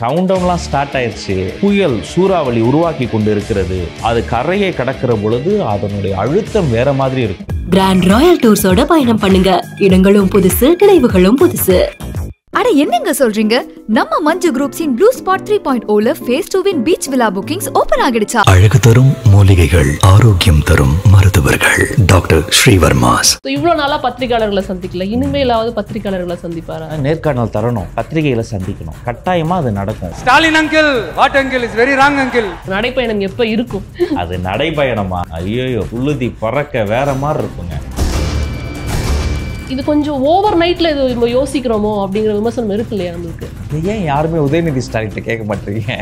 கவுண்டவுன்லாம் start ஆயிடுச்சு. புயல் சூறாவளி உருவாக்கி கொண்டு இருக்கிறது. அது கரையை கடக்கிற பொழுது அதனுடைய அழுத்தம் வேற மாதிரி இருக்கும். கிராண்ட் ராயல் டூர்ஸோட பயணம் பண்ணுங்க. இடங்களும் புதுசு, நினைவுகளும் புதுசு. அட என்னங்க சொல்றீங்க? நம்ம மஞ்சு குரூப்ஸின் ப்ளூ ஸ்பாட் 3.0ல phase 2 beach villa bookings open ஆகிடுச்சா? அழகு தரும் மூலிகைகள், ஆரோக்கியம் தரும் மருத்துவர்கள், டாக்டர் ஸ்ரீவர்மாஸ். இவ்வளவு நாளா பத்திரிகையாளர்களை சந்திக்கல, இனிமேலாவது பத்திரிகையாளர்களை சந்திப்பாரா? நேர்காணல் தரணும், பத்திரிகைகளை சந்திக்கணும், கட்டாயமா அது நடக்கும். Stalin uncle, what uncle is very wrong uncle. நடைப்பயணம் எப்ப இருக்கும்? அது நடைபயணமா? ஐயோ, புழுதி பறக்க வேற மாதிரி இருக்குங்க. இது கொஞ்சம் ஓவர் நைட்ல இது நம்ம யோசிக்கிறோமோ அப்படிங்கிற விமர்சனம் இருக்கு இல்லையா நம்மளுக்கு? ஏன் யாருமே உதயநிதி ஸ்டாலின் கேட்க மாட்டீங்க?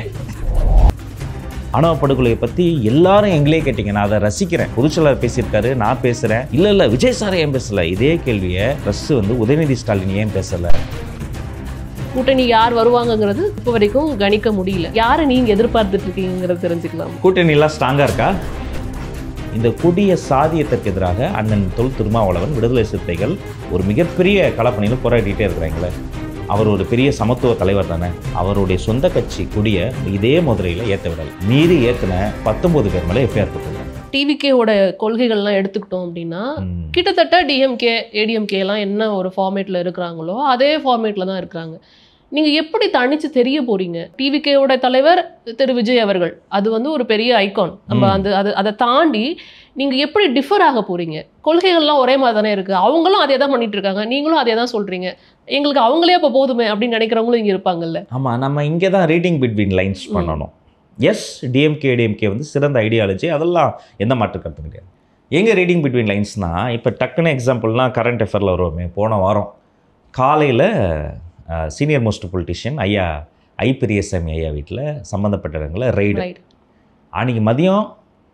ஆணவ படுகொலையை பத்தி எல்லாரும் எங்களே கேட்டீங்க. நான் அதை ரசிக்கிறேன். பொதுச்செயலாளர் பேசியிருக்காரு, நான் பேசுறேன். இல்ல விஜய் சார் ஏன் பேசல? இதே கேள்வியை பிரஸ் உதயநிதி ஸ்டாலின் ஏன் பேசல? கூட்டணி யார் வருவாங்கங்கிறது இப்போ வரைக்கும் கணிக்க முடியல. யாரை நீங்க எதிர்பார்த்துட்டு இருக்கீங்கிறது தெரிஞ்சுக்கலாம். கூட்டணி எல்லாம் ஸ்ட்ராங்கா இருக்கா? இந்த கொடிய சாதியத்திற்கு எதிராக அண்ணன் தொல் திருமாவளவன், விடுதலை சிறுத்தைகள் ஒரு மிகப்பெரிய களப்பணியில் போராடிட்டே இருக்கிறாங்களே. அவர் ஒரு பெரிய சமத்துவ தலைவர் தானே. அவருடைய சொந்த கட்சி கொடியை இதே மதுரையில் ஏற்ற விடலை. மீறி ஏற்றின 19 பேர் மேலே எஃப்ஐஆர் போட்டுருக்காங்க. டிவிகேவோட கொள்கைகள்லாம் எடுத்துக்கிட்டோம் அப்படின்னா கிட்டத்தட்ட டிஎம்கே ஏடிஎம்கே எல்லாம் என்ன ஒரு ஃபார்மேட்ல இருக்கிறாங்களோ அதே ஃபார்மேட்ல தான் இருக்கிறாங்க. நீங்கள் எப்படி தனிச்சு தெரிய போறீங்க? டிவிகேவோட தலைவர் திரு விஜய் அவர்கள், அது வந்து ஒரு பெரிய ஐகான். நம்ம அதை தாண்டி நீங்கள் எப்படி டிஃபர் ஆக போறீங்க? கொள்கைகள்லாம் ஒரே மாதிரி தானே இருக்குது. அவங்களும் அதே தான் பண்ணிட்டு இருக்காங்க, நீங்களும் அதே தான் சொல்கிறீங்க. எங்களுக்கு அவங்களே இப்போ போதுமே அப்படின்னு நினைக்கிறவங்களும் இங்கே இருப்பாங்கல்ல. ஆமாம், நம்ம இங்கே தான் ரீடிங் பிட்வீன் லைன்ஸ் பண்ணணும். எஸ், டிஎம்கே ஏடிஎம்கே வந்து சிறந்த ஐடியாலஜி, அதெல்லாம் எந்த மாற்று கருத்து கிடையாது. எங்கே ரீடிங் பிட்வீன் லைன்ஸ்னால், இப்போ டக்குன்னு எக்ஸாம்பிள்னால் கரண்ட் அஃபேரில் வருவோமே. போன வாரம் காலையில் சீனியர் மோஸ்ட் பொலிட்டிஷியன் ஐயா பெரியசாமி ஐயா வீட்டில் சம்மந்தப்பட்ட இடங்களில் ரைடு. அன்றைக்கி மதியம்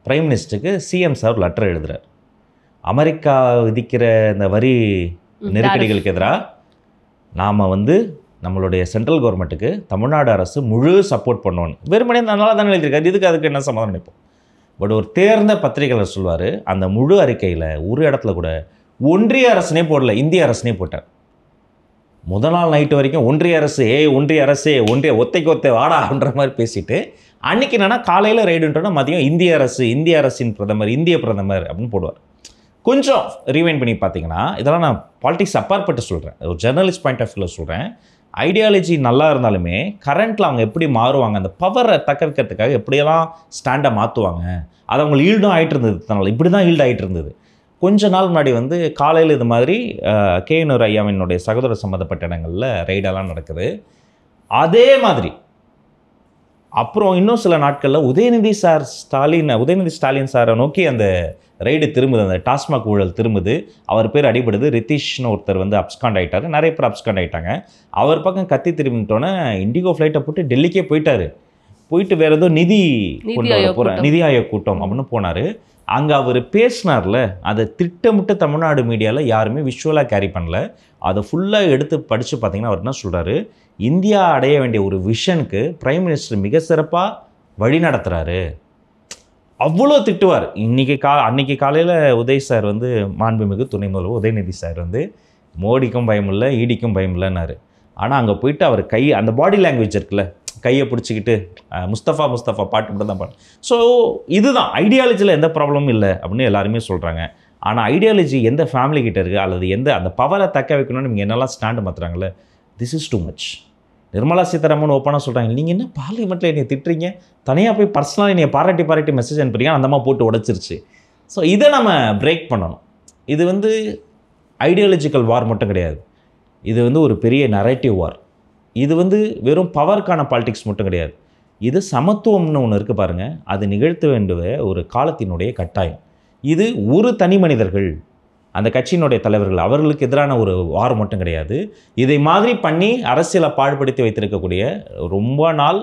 பிரைம் மினிஸ்டருக்கு சிஎம் சார் லெட்டர் எழுதுகிறார். அமெரிக்கா விதிக்கிற இந்த வரி நெருக்கடிகளுக்கு எதிராக நாம் வந்து நம்மளுடைய சென்ட்ரல் கவர்மெண்ட்டுக்கு தமிழ்நாடு அரசு முழு சப்போர்ட் பண்ணோன்னு வெறுமனே நல்லா தானே எழுதியிருக்காரு. இதுக்கு அதுக்கு என்ன சம்மந்தம் நினைப்போம். பட் ஒரு தேர்ந்த பத்திரிகையாளர் சொல்வார், அந்த முழு அறிக்கையில் ஒரு இடத்துல கூட ஒன்றிய அரசுனே போடல, இந்திய அரசுனே போட்டார். முதல் நாள் நைட்டு வரைக்கும் ஒன்றிய அரசு ஒன்றிய அரசு ஒத்தைக்கு ஒத்தை வாடான்ற மாதிரி பேசிட்டு, அன்றைக்கி என்னென்னா காலையில் ரைடுன்றோன்னா மதியம் இந்திய அரசின் பிரதமர், இந்திய பிரதமர் அப்படின்னு போடுவார். கொஞ்சம் ரீவைண்ட் பண்ணி பார்த்தீங்கன்னா, இதெல்லாம் நான் பாலிடிக்ஸ் அப்பாற்பட்டு சொல்கிறேன், ஒரு ஜெர்னலிஸ்ட் பாயிண்ட் ஆஃப் வியூவில் சொல்கிறேன். ஐடியாலஜி நல்லா இருந்தாலுமே கரண்ட்டில் அவங்க எப்படி மாறுவாங்க, அந்த பவரை தக்க வைக்கிறதுக்காக எப்படியெல்லாம் ஸ்டாண்டை மாற்றுவாங்க, அது அவங்களுக்கு ஈல்டும் ஆகிட்டு இருந்தது. தனால் இப்படி தான் ஈல்டு ஆகிட்டு இருந்தது. கொஞ்ச நாள் முன்னாடி வந்து காலையில் இது மாதிரி கேஎன்ஆர் ஐயாவினுடைய சகோதர சம்மந்தப்பட்ட இடங்களில் ரைடெல்லாம் நடக்குது. அதே மாதிரி அப்புறம் இன்னும் சில நாட்களில் உதயநிதி ஸ்டாலின் சாரை நோக்கி அந்த ரைடு திரும்புது, அந்த டாஸ்மாக் ஊழல் திரும்புது. அவர் பேர் அடிபடுது. ரித்திஷ்னு ஒருத்தர் வந்து அப்ஸ்காண்ட் ஆகிட்டார். நிறைய பேர் அப்ஸ்காண்ட் ஆகிட்டாங்க. அவர் பக்கம் கத்தி திரும்பிட்டோன்னே இண்டிகோ ஃப்ளைட்டை போட்டு டெல்லிக்கே போயிட்டு வேறு ஏதோ நிதி ஆயோக் கூட்டம் அப்படின்னு போனார். அங்கே அவர் பேசினார்ல, அதை திட்டமிட்டு தமிழ்நாடு மீடியாவில் யாருமே விஷுவலாக கேரி பண்ணல. அதை ஃபுல்லாக எடுத்து படித்து பார்த்தீங்கன்னா அவர் என்ன சொல்கிறாரு, இந்தியா அடைய வேண்டிய ஒரு விஷனுக்கு பிரைம் மினிஸ்டர் மிக சிறப்பாக வழி நடத்துகிறாரு. அவ்வளோ திட்டுவார். அன்றைக்கி காலையில் உதய் சார் வந்து மாண்புமிகு துணை முதல்வர் உதயநிதி சார் வந்து மோடிக்கும் பயமில்லை, ஈடிக்கும் பயமில்லைன்னாரு. ஆனால் அங்கே போயிட்டு அவர் அந்த பாடி லாங்குவேஜ் இருக்குல்ல, கையை பிடிச்சிக்கிட்டு முஸ்தஃபா பாட்டு மட்டும் தான் பாடு. ஸோ இதுதான் ஐடியாலஜியில் எந்த ப்ராப்ளமும் இல்லை அப்படின்னு எல்லாருமே சொல்கிறாங்க. ஆனால் ஐடியாலஜி எந்த ஃபேமிலி கிட்ட இருக்குது, அல்லது அந்த பவரை தக்க வைக்கணும்னு நீங்கள் என்னெல்லாம் ஸ்டாண்டு மாற்றுறாங்களே, this is too much. Nirmala Sitharaman ஓப்பனாக சொல்கிறாங்க, நீங்கள் என்ன பார்லிமெண்ட்டில் என்னை திட்டுறீங்க, தனியாக போய் பர்சனலாக என்னை பாராட்டி மெசேஜ் அனுப்புறீங்க, அந்தமாக போட்டு உடச்சிருச்சு. ஸோ இதை நம்ம பிரேக் பண்ணணும். இது வந்து ஐடியாலஜிக்கல் வார் மட்டும் கிடையாது, இது வந்து ஒரு பெரிய நரேட்டிவ் வார். இது வந்து வெறும் பவருக்கான பாலிடிக்ஸ் மட்டும் கிடையாது, இது சமத்துவம்னு ஒன்று இருக்குது பாருங்கள், அது நிகழ்த்த வேண்டிய ஒரு காலத்தினுடைய கட்டாயம். இது ஒரு தனி மனிதர்கள், அந்த கட்சியினுடைய தலைவர்கள், அவர்களுக்கு எதிரான ஒரு வார் மட்டும் கிடையாது. இதை மாதிரி பண்ணி அரசியலை பாடுபடுத்தி வைத்திருக்கக்கூடிய ரொம்ப நாள்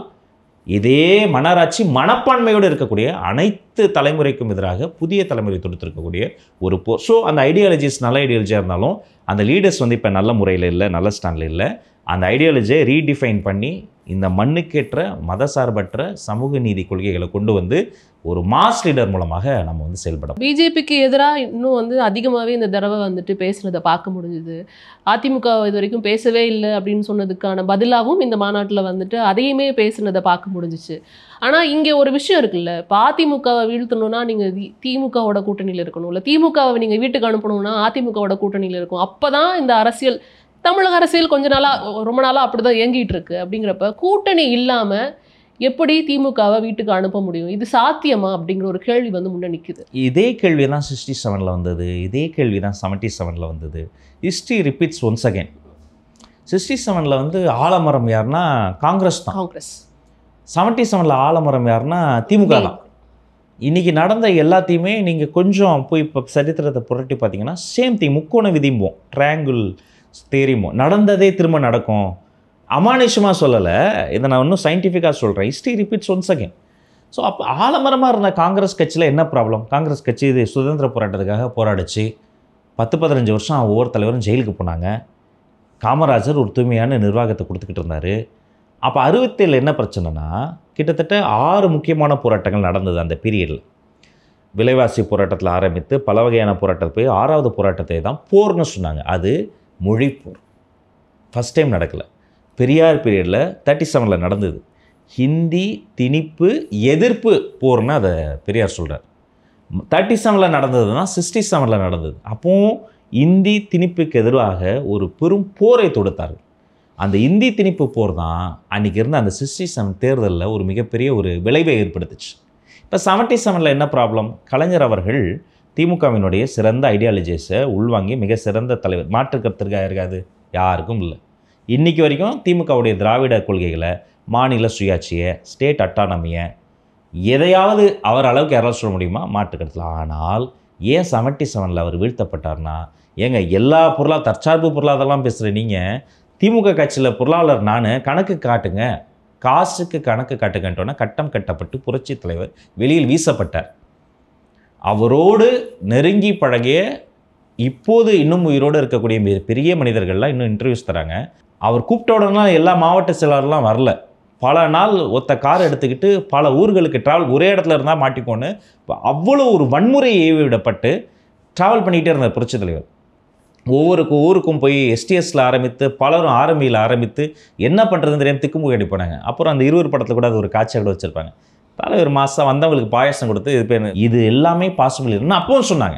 இதே மனராட்சி மனப்பான்மையோடு இருக்கக்கூடிய அனைத்து தலைமுறைக்கும் எதிராக புதிய தலைமுறை தொடுத்திருக்கக்கூடிய ஒரு போர். ஸோ அந்த ஐடியாலஜிஸ் நல்ல ஐடியாலஜியாக இருந்தாலும் அந்த லீடர்ஸ் வந்து இப்போ நல்ல முறையில் இல்லை, நல்ல ஸ்டாண்டில் இல்லை. அந்த ஐடியாலஜியை ரீடிஃபைன் பண்ணி இந்த மண்ணுக்கேற்ற மதசார்பற்ற சமூக நீதி கொள்கைகளை கொண்டு வந்து ஒரு மாஸ் லீடர் மூலமாக நம்ம வந்து செயல்படும். பிஜேபிக்கு எதிராக இன்னும் வந்து அதிகமாகவே இந்த தடவை வந்துட்டு பேசுனதை பார்க்க முடிஞ்சுது. அதிமுக இது வரைக்கும் பேசவே இல்லை அப்படின்னு சொன்னதுக்கான பதிலாகவும் இந்த மாநாட்டில் வந்துட்டு அதையுமே பேசுனதை பார்க்க முடிஞ்சிச்சு. ஆனால் இங்கே ஒரு விஷயம் இருக்குல்ல, இப்போ அதிமுகவை வீழ்த்தணும்னா நீங்கள் திமுகவோட கூட்டணியில் இருக்கணும், இல்லை திமுகவை நீங்கள் வீட்டுக்கு அனுப்பணும்னா அதிமுகவோட கூட்டணியில் இருக்கும். அப்போ தான் இந்த அரசியல், தமிழக அரசியல் ரொம்ப நாளாக அப்படி தான் இயங்கிட்டு இருக்கு. அப்படிங்கிறப்ப கூட்டணி இல்லாமல் எப்படி திமுகவை வீட்டுக்கு அனுப்ப முடியும்? இது சாத்தியமா அப்படிங்கிற ஒரு கேள்வி வந்து முன்னே நிற்குது. இதே கேள்வி தான் 67 வந்தது, இதே கேள்வி தான் 77 வந்தது. History repeats once again. 67 வந்து ஆலமரம் யாருன்னா காங்கிரஸ் தான். காங்கிரஸ். 77 ஆலமரம் யாருன்னா திமுக தான். இன்றைக்கி நடந்த எல்லாத்தையுமே நீங்கள் கொஞ்சம் போய் இப்போ சரித்திரத்தை புரட்டி பார்த்தீங்கன்னா சேம் திங், முக்கோண விதிம்போம், ட்ரையாங்கிள் தேரியுமோ, நடந்ததே திரும்ப நடக்கும். அமானுஷமாக சொல்லலை, இதை நான் இன்னும் சயின்டிஃபிக்காக சொல்கிறேன். History repeats once again. So அப்போ ஆலமரமாக இருந்த காங்கிரஸ் கட்சியில் என்ன ப்ராப்ளம்? காங்கிரஸ் கட்சி இது சுதந்திர போராட்டத்துக்காக போராடிச்சு. 10-15 வருஷம் ஒவ்வொரு தலைவரும் ஜெயிலுக்கு போனாங்க. காமராஜர் ஒரு தூய்மையான நிர்வாகத்தை கொடுத்துக்கிட்டு இருந்தார். அப்போ 67 என்ன பிரச்சனைனா, கிட்டத்தட்ட 6 முக்கியமான போராட்டங்கள் நடந்தது அந்த பீரியடில். விலைவாசி போராட்டத்தில் ஆரம்பித்து பல வகையான போராட்டத்தில் போய் 6வது போராட்டத்தை தான் போர்னு சொன்னாங்க. அது மொழிப்போர். ஃபஸ்ட் டைம் நடக்கலை. பெரியார் பீரியடில் 37 நடந்தது. ஹிந்தி திணிப்பு எதிர்ப்பு போர்னு அதை பெரியார் சொல்கிறார். 37 நடந்ததுன்னா 67 நடந்தது. அப்போது இந்தி திணிப்புக்கு எதிராக ஒரு பெரும் போரை தொடுத்தார். அந்த இந்தி திணிப்பு போர் தான் அன்றைக்கி இருந்த அந்த 67 தேர்தலில் ஒரு மிகப்பெரிய ஒரு விளைவை ஏற்படுத்துச்சு. இப்போ 77 என்ன ப்ராப்ளம்? கலைஞர் அவர்கள் திமுகவினுடைய சிறந்த ஐடியாலஜிஸை உள்வாங்கி மிக சிறந்த தலைவர், மாற்றுக்கருத்திற்காக இருக்காது யாருக்கும் இல்லை. இன்றைக்கி வரைக்கும் திமுகவுடைய திராவிட கொள்கைகளை, மாநில சுயாட்சியை, ஸ்டேட் அட்டானமியை, எதையாவது அவர் அளவுக்கு யாராவது சொல்ல முடியுமா? மாற்றுக்கருத்தில். ஆனால் ஏன் 77 அவர் வீழ்த்தப்பட்டார்னா, ஏங்க எல்லா தற்சார்பு பொருளாதாரம் பேசுகிற நீங்கள் திமுக கட்சியில் பொருளாளர் நான் கணக்கு காட்டுங்க, காசுக்கு கணக்கு காட்டுங்கன்றோன்னா கட்டம் கட்டப்பட்டு புரட்சி தலைவர் வெளியில் வீசப்பட்டார். அவரோடு நெருங்கி பழகிய இப்போது இன்னும் உயிரோடு இருக்கக்கூடிய பெரிய மனிதர்கள்லாம் இன்னும் இன்டர்வியூஸ் தராங்க. அவர் கூப்பிட்டோடனா எல்லா மாவட்ட செயலாளர்லாம் வரல. பல நாள் ஒத்த கார் எடுத்துக்கிட்டு பல ஊர்களுக்கு ட்ராவல், ஒரே இடத்துல இருந்தால் மாட்டிக்கோன்னு அவ்வளோ ஒரு வன்முறை ஏவி விடப்பட்டு ட்ராவல் பண்ணிக்கிட்டே இருந்தார் புரட்சி தலைவர். ஒவ்வொரு ஊருக்கும் போய் எஸ்டிஎஸில் ஆரம்பித்து பலரும் ஆர்மியில் ஆரம்பித்து என்ன பண்ணுறதுன்னு தெரியாமல் திக்குமுகடி போனாங்க. அப்புறம் அந்த 20 படத்தில் கூட அது ஒரு காட்சியாக கூட வச்சுருப்பாங்க. தலைவர் மாதம் வந்தவங்களுக்கு பாயசம் கொடுத்து இது பேர், இது எல்லாமே பாசிபிள் இருக்குன்னு அப்பவும் சொன்னாங்க.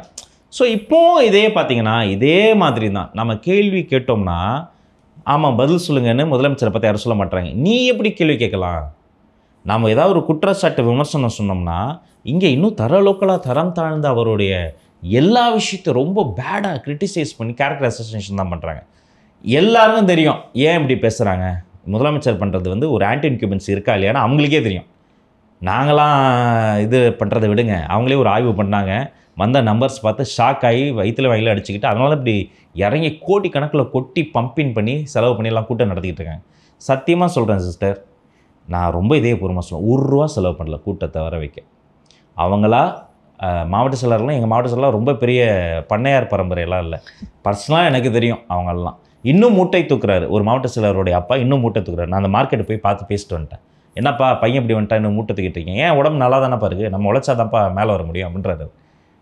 ஸோ இப்போது இதே பார்த்திங்கன்னா இதே மாதிரி தான். நம்ம கேள்வி கேட்டோம்னா ஆமாம் பதில் சொல்லுங்கன்னு முதலமைச்சரை பற்றி யாரும் சொல்ல மாட்டாங்க. நீ எப்படி கேள்வி கேட்கலாம்? நம்ம ஏதாவது ஒரு குற்றச்சாட்டு விமர்சனம் சொன்னோம்னா இங்கே இன்னும் தரம் தாழ்ந்த அவருடைய எல்லா விஷயத்தையும் ரொம்ப பேடாக கிரிட்டிசைஸ் பண்ணி கேரக்டர் அசோசியேஷன் தான் பண்ணுறாங்க. எல்லாருக்கும் தெரியும் ஏன் இப்படி பேசுகிறாங்க. முதலமைச்சர் பண்ணுறது வந்து ஒரு ஆன்டி இன்க்யூபன்ஸ் இருக்கா இல்லையானா அவங்களுக்கே தெரியும். நாங்களாம் இது பண்ணுறதை விடுங்க, அவங்களே ஒரு ஆய்வு பண்ணாங்க. வந்த நம்பர்ஸ் பார்த்து ஷாக் ஆகி வயிற்றில் அடிச்சுக்கிட்டு அதனால இப்படி இறங்கி கோடி கணக்கில் கொட்டி பம்பின் பண்ணி செலவு பண்ணி எல்லாம் கூட்டம் நடத்திக்கிட்டு இருக்காங்க. சத்தியமாக சொல்கிறேன் சிஸ்டர், நான் ரொம்ப இதயபூர்வமாக சொல்லுவேன், ₹1 செலவு பண்ணல கூட்டத்தை வர வைக்க. அவங்களா மாவட்ட செயலர்லாம், எங்கள் மாவட்ட செயலர் ரொம்ப பெரிய பண்ணையார் பரம்பரையெல்லாம் இல்லை, பர்சனலாக எனக்கு தெரியும். அவங்கெல்லாம் இன்னும் மூட்டை தூக்குறாரு. ஒரு மாவட்ட செயலருடைய அப்பா இன்னும் மூட்டை தூக்குறாரு. நான் அந்த மார்க்கெட்டை போய் பார்த்து பேசிட்டு வந்துட்டேன். என்னப்பா பையன் இப்படி வந்துட்டா இன்னும் மூட்டை தூக்கிட்டு இருக்கீங்க, ஏன் உடம்பு நல்லா தானேப்பா இருக்குது, நம்ம உழைச்சாதான்ப்பா மேலே வர முடியும் அப்படின்றாரு.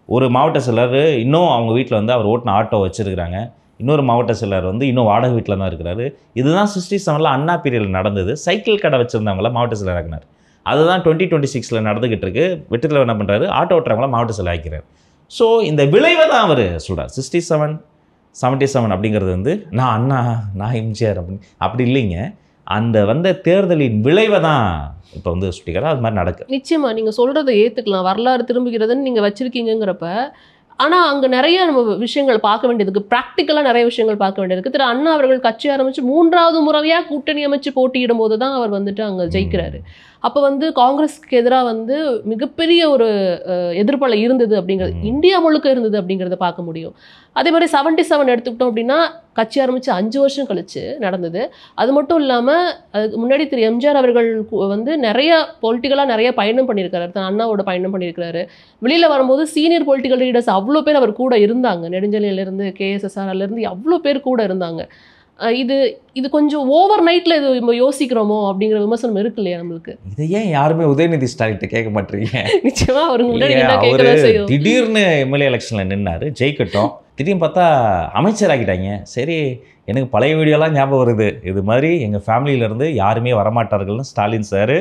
ஒரு மாவட்ட செயலர் இன்னும் அவங்க வீட்டில் வந்து அவர் ஓட்டின ஆட்டோ வச்சுருக்கிறாங்க. இன்னொரு மாவட்ட செயலர் வந்து இன்னும் வாடகை வீட்டில் தான் இருக்கிறாரு. இதுதான் 67 அண்ணா பீரியடில் நடந்தது. சைக்கிள் கடை வச்சுருந்தவங்கள மாவட்ட செயலர் ஆக்கினார். அதுதான் 2026 நடந்துக்கிட்டு இருக்கு. வெற்றி தலைவர் என்ன பண்ணுறாரு, ஆட்டோ ஓட்டுறவங்கள மாவட்ட செயலர் ஆக்கிறார். ஸோ இந்த விளைவை தான் அவர் சொல்கிறார். 67 77 அப்படிங்கிறது வந்து நான் அண்ணா நான் எம்ஜிஆர் அப்படி இல்லைங்க. அந்த வந்த தேர்தலின் விளைவை தான் இப்போ வந்து சுட்டிக்கிறார். அது மாதிரி நடக்கு. நிச்சயமா நீங்கள் சொல்கிறத ஏற்றுக்கலாம், வரலாறு திரும்புகிறதுன்னு நீங்கள் வச்சுருக்கீங்கிறப்ப. ஆனால் அங்கே நிறைய நம்ம விஷயங்கள் பார்க்க வேண்டியதுக்கு, ப்ராக்டிக்கலாக நிறைய விஷயங்கள் பார்க்க வேண்டியதுக்கு. திரு அண்ணா அவர்கள் கட்சி ஆரம்பித்து 3வது முறையாக கூட்டணி அமைச்சு போட்டியிடும் போது தான் அவர் வந்துட்டு அங்கே ஜெயிக்கிறாரு. அப்போ வந்து காங்கிரஸ்க்கு எதிராக வந்து மிகப்பெரிய ஒரு எதிர்ப்பலை இருந்தது அப்படிங்கிறது, இந்தியா முழுக்க இருந்தது அப்படிங்கிறத பார்க்க முடியும். அதே மாதிரி 77 எடுத்துக்கிட்டோம் அப்படின்னா கட்சி ஆரம்பித்து 5 வருஷம் கழிச்சு நடந்தது. அது மட்டும் இல்லாமல் அதுக்கு முன்னாடி திரு எம்ஜிஆர் அவர்கள் வந்து நிறைய பொலிட்டிக்கலாக நிறைய பயணம் பண்ணியிருக்காரு. அண்ணாவோட பயணம் பண்ணியிருக்கிறாரு. வெளியில் வரும்போது சீனியர் பொலிட்டிக்கல் லீடர்ஸ் அவ்வளோ பேர் அவர் கூட இருந்தாங்க. நெடுஞ்செழியிலேருந்து KSSRலேருந்து அவ்வளோ பேர் கூட இருந்தாங்க. இது இது கொஞ்சம் ஓவர் நைட்ல இது நம்ம யோசிக்கிறோமோ அப்படிங்கிற விமர்சனம் இருக்கு இல்லையா நம்மளுக்கு? இதை ஏன் யாருமே உதயநிதி ஸ்டாலின் கேட்க மாட்டீங்க? நிச்சயமா அவருக்கு முன்னாடி இல்லையா, என்ன அவரு கேட்கதான் செய்யும். திடீர்னு எம்எல்ஏ எலெக்ஷன்ல நின்னாரு, ஜெயிக்கட்டும். திடீர்னு பார்த்தா அமைச்சராகிட்டாங்க. சரி, எனக்கு பழைய வீடியோலாம் ஞாபகம் வருது. இது மாதிரி எங்கள் ஃபேமிலியிலேருந்து யாருமே வரமாட்டார்கள்னு ஸ்டாலின் சார்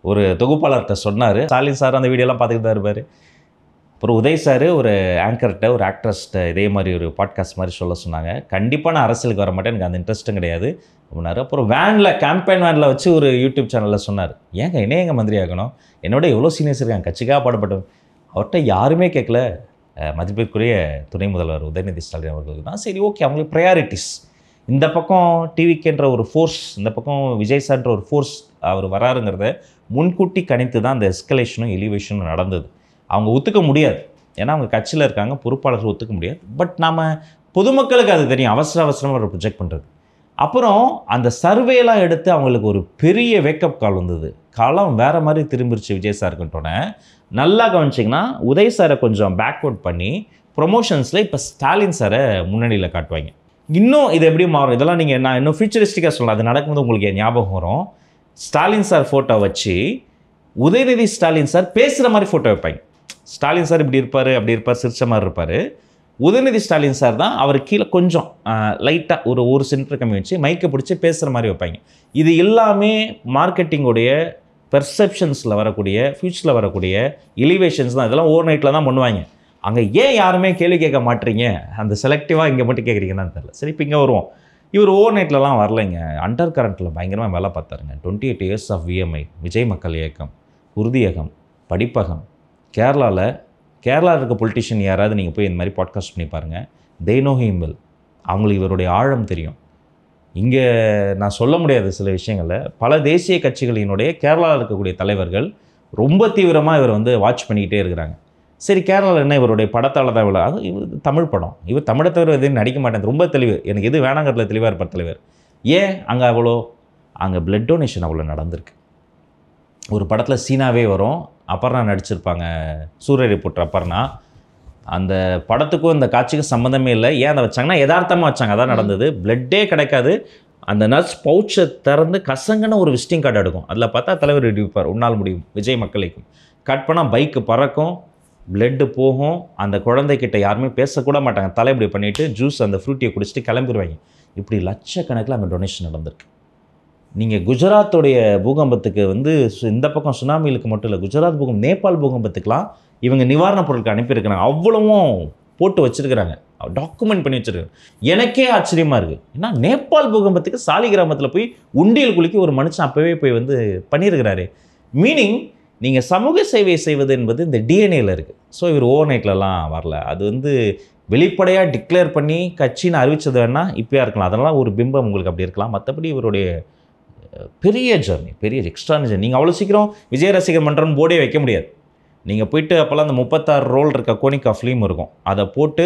ஒரு தொகுப்பாளர்கிட்ட சொன்னார். ஸ்டாலின் சார் அந்த வீடியோலாம் பார்த்துக்கிட்டு தான் இருப்பார். அப்புறம் உதய் சார் ஒரு ஆங்கர்கிட்ட, ஒரு ஆக்ட்ரஸ்கிட்ட இதே மாதிரி ஒரு பாட்காஸ்ட் மாதிரி சொல்ல சொன்னாங்க. கண்டிப்பாக நான் அரசியலுக்கு வர மாட்டேன், எனக்கு அந்த இன்ட்ரெஸ்ட்டும் கிடையாது அப்படின்னாரு. அப்புறம் வேனில், கேம்பெயின் வேனில் வச்சு ஒரு யூடியூப் சேனலில் சொன்னார், ஏங்க என்ன எங்கள் மந்திரி ஆகணும், என்னோட எவ்வளோ சீனியர்ஸ் இருக்காங்க, கட்சிக்காக பாடுபட்டவங்க. அவர்கிட்ட யாருமே கேட்கல. மதிப்பிற்குரிய துணை முதல்வர் உதயநிதி ஸ்டாலின் அவர்களுக்கு தான் சரி ஓகே, அவங்களுக்கு ப்ரையாரிட்டிஸ். இந்த பக்கம் டிவிக்குன்ற ஒரு ஃபோர்ஸ், இந்த பக்கம் விஜய் சார்ன்ற ஒரு ஃபோர்ஸ் அவர் வராருங்கிறத முன்கூட்டி கணித்து தான் அந்த எஸ்கலேஷனும் எலிவேஷனும் நடந்தது. அவங்க ஒத்துக்க முடியாது, ஏன்னா அவங்க கட்சியில் இருக்காங்க, பொறுப்பாளர்கள் ஒத்துக்க முடியாது. பட் நம்ம பொதுமக்களுக்கு அது தெரியும், அவசரமாக ஒரு ப்ரொஜெக்ட் பண்ணுறது. அப்புறம் அந்த சர்வேலாம் எடுத்து அவங்களுக்கு ஒரு பெரிய வேக்கப் கால் வந்தது. காலம் வேறு மாதிரி திரும்பிருச்சு விஜய் சாருக்குன்ட்டோன்னே. நல்லா கவனிச்சிங்கன்னா உதய் சாரை கொஞ்சம் பேக்வர்ட் பண்ணி ப்ரொமோஷன்ஸில் இப்போ ஸ்டாலின் சாரை முன்னணியில் காட்டுவாங்க. இன்னும் இது எப்படி மாறும், இதெல்லாம் நீங்கள் நான் இன்னும் ஃபியூச்சரிஸ்டிக்காக சொல்லலாம். அது நடக்கும்போது உங்களுக்கு ஞாபகம் வரும். ஸ்டாலின் சார் ஃபோட்டோ வச்சு உதயநிதி ஸ்டாலின் சார் பேசுகிற மாதிரி ஃபோட்டோ வைப்பாங்க. ஸ்டாலின் சார் இப்படி இருப்பார், அப்படி இருப்பார், சிரிச்ச மாதிரி இருப்பார். உதயநிதி ஸ்டாலின் சார் தான் அவர் கீழே கொஞ்சம் லைட்டாக ஒரு சென்டர் கம்மி வச்சு மைக்கை பிடிச்சி பேசுகிற மாதிரி வைப்பாங்க. இது எல்லாமே மார்க்கெட்டிங்குடைய பெர்செப்ஷன்ஸில் வரக்கூடிய, ஃபியூச்சரில் வரக்கூடிய எலிவேஷன்ஸ் தான். இதெல்லாம் ஓவர் நைட்டில் தான் பண்ணுவாங்க. அங்கே ஏன் யாருமே கேள்வி கேட்க மாட்டீங்க, அந்த செலக்டிவாக இங்கே மட்டும் கேட்குறீங்கன்னு தெரியல. சரி, இப்போ இங்கே வருவோம். இவர் ஓவர் நைட்லலாம் வரலைங்க, அண்டர் கரண்ட்டில் பயங்கரமாக வேலை பார்த்தாருங்க. 28 இயர்ஸ் ஆஃப் விஎம்ஐ, விஜய் மக்கள் இயக்கம், உறுதியகம், படிப்பகம். கேரளாவில் இருக்க பொலிட்டிஷியன் யாராவது நீங்கள் போய் இந்த மாதிரி பாட்காஸ்ட் பண்ணி பாருங்கள், தே நோ ஹிம் வெல். அவங்களுக்கு இவருடைய ஆழம் தெரியும். இங்கே நான் சொல்ல முடியாத சில விஷயங்களில் பல தேசிய கட்சிகளினுடைய கேரளாவில் இருக்கக்கூடிய தலைவர்கள் ரொம்ப தீவிரமாக இவர் வாட்ச் பண்ணிக்கிட்டே இருக்கிறாங்க. சரி, கேரளாவில் என்ன இவருடைய படத்தால் தான் இவ்வளோ, அது இவர் தமிழ் படம், இவர் தமிழை தவிர எதுவும் நடிக்க மாட்டேன், ரொம்ப தெளிவு, எனக்கு எது வேணாங்கிறதுல தெளிவாக இருப்பார் தலைவர். ஏன் அங்கே அங்கே பிளட் டொனேஷன் அவ்வளோ நடந்திருக்கு. ஒரு படத்தில் சீனாவே வரும், அபர்ணா நடிச்சிருப்பாங்க, சூரிய ரிப்போர்ட்டர் அபர்ணா. அந்த படத்துக்கும் இந்த காட்சிக்கும் சம்மந்தமே இல்லை. ஏன் அதை வச்சாங்கன்னா யதார்த்தமாக வச்சாங்க, அதான் நடந்தது. பிளட்டே கிடைக்காது. அந்த நர்ஸ் பவுச்சை திறந்து கசங்கன்னு ஒரு விசிட்டிங் கார்டு எடுக்கும், அதில் பார்த்தா தலைவர் இடிப்பார், உன்னால் முடியும் விஜய் மக்களுக்கும். கட் பண்ணால் பைக்கு பறக்கும், பிளட்டு போகும். அந்த குழந்தைக்கிட்ட யாருமே பேசக்கூட மாட்டாங்க, தலை இப்படி பண்ணிவிட்டு ஜூஸ் அந்த ஃப்ரூட்டியை குடிச்சிட்டு கிளம்பிடுவாங்க. இப்படி லட்சக்கணக்கில் அங்கே டொனேஷன் நடந்திருக்கு. நீங்கள் குஜராத்தோடைய பூகம்பத்துக்கு இந்த பக்கம் சுனாமிகளுக்கு மட்டும் இல்லை, குஜராத் பூகம்பம், நேபாள் பூகம்பத்துக்கெலாம் இவங்க நிவாரணப் பொருட்கள் அனுப்பியிருக்கிறாங்க. அவ்வளவும் போட்டு வச்சுருக்கிறாங்க, டாக்குமெண்ட் பண்ணி வச்சுருக்காங்க. எனக்கே ஆச்சரியமாக இருக்குது. ஏன்னா நேபாள் பூகம்பத்துக்கு சாலி கிராமத்தில் போய் உண்டியல் குலுக்கி ஒரு மனுஷன் அப்போவே போய் பண்ணியிருக்கிறாரு. மீனிங் நீங்கள் சமூக சேவை செய்வது என்பது இந்த டிஎன்ஏல இருக்குது. ஸோ இவர் ஓவர் நைட்லலாம் வரல. அது வெளிப்படையாக டிக்ளேர் பண்ணி கட்சின்னு அறிவித்தது வேணால் இப்போயா இருக்கலாம், அதனால் ஒரு பிம்பம் உங்களுக்கு அப்படி இருக்கலாம். மற்றபடி இவருடைய பெரிய ஜர்னி, பெரிய எக்ஸ்ட்ரான ஜர்னி. நீங்கள் அவ்வளோ சீக்கிரம் விஜய் ரசிகர் மன்றம்னு போர்டே வைக்க முடியாது. நீங்கள் போயிட்டு அப்போல்லாம் அந்த 36 ரோல் இருக்க கோனிகா ஃபிலிம் இருக்கும், அதை போட்டு